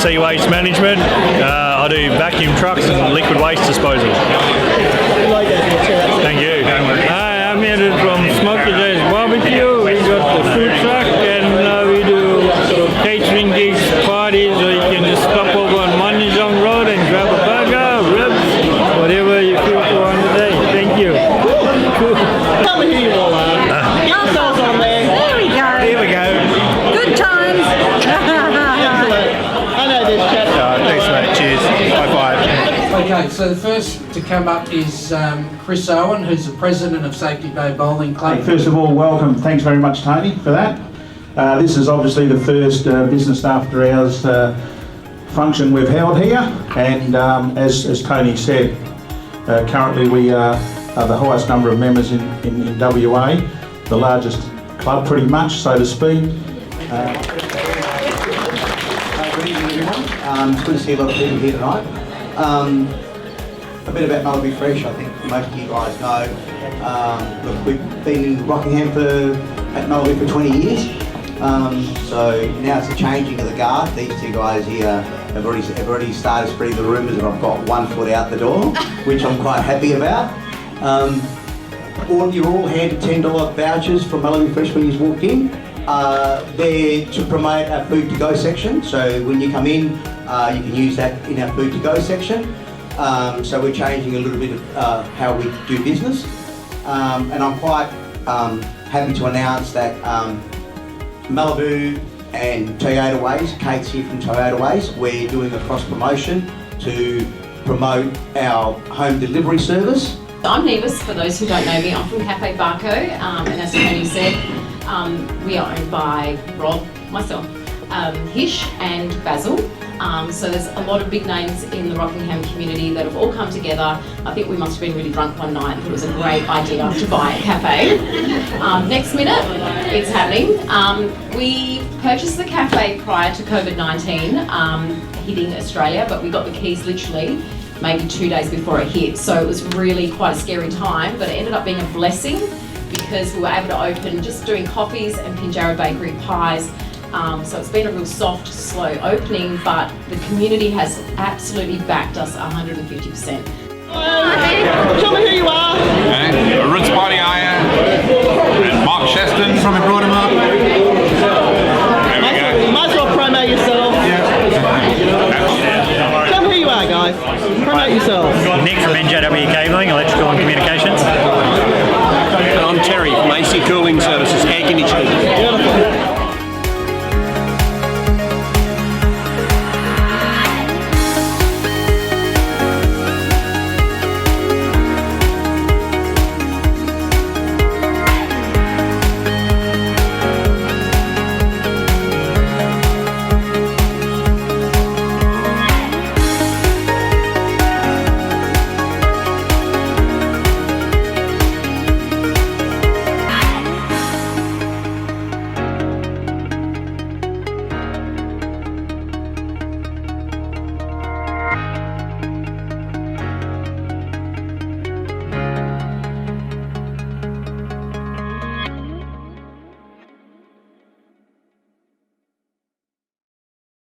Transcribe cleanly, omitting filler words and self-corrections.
sea waste management. I do vacuum trucks and liquid waste disposal. Thank you. Hi, I'm here from Smoky Days Barbecue. We got the food truck and we do catering gigs, parties, or you can just stop over on Manijong Road and grab a burger, ribs, whatever you feel for on the day. Thank you. Cool. Tell me who you all are. Get yourselves on there. There we go. Here we go. Good times. I know this chap. Thanks, mate. Cheers. High five. Okay, so the first to come up is Chris Owen, who's the president of Safety Bay Bowling Club. First of all, welcome. Thanks very much, Tony, for that. This is obviously the first business after hours function we've held here, and as Tony said, currently we are the highest number of members in WA, the largest club pretty much, so to speak. Good evening, everyone. It's good to see a lot of people here tonight. A bit about Malibu Fresh, I think most of you guys know. Look, we've been in Rockingham at Malibu for 20 years. So now it's the changing of the guard. These two guys here have already started spreading the rumours that I've got 1 foot out the door, which I'm quite happy about. You're all handed $10 vouchers from Malibu Fresh when you walked in. They're to promote our food to go section. So when you come in, you can use that in our food to go section. So we're changing a little bit of how we do business. And I'm quite happy to announce that Malibu and Toyota Ways, Kate's here from Toyota Ways, we're doing a cross promotion to promote our home delivery service. I'm Nevis, for those who don't know me. I'm from Cafe Barco, and as Tony said, we are owned by Rob, myself, Hish and Basil. So there's a lot of big names in the Rockingham community that have all come together. I think we must have been really drunk one night and thought it was a great idea to buy a cafe. Next minute, it's happening. We purchased the cafe prior to COVID-19 hitting Australia, but we got the keys literally maybe 2 days before it hit. So it was really quite a scary time, but it ended up being a blessing because we were able to open just doing coffees and Pinjarra Bakery pies. So it's been a real soft, slow opening, but the community has absolutely backed us 150%. Tell me who you are. Ritz Body Iron, and Mark Sheston from Broademark. Might as well promote yourself. Tell me who you are, guys. Promote yourself. Nick from NJW Cabling, Electrical and Communications. I'm Terry from AC Cooling Services, Air Conditioning.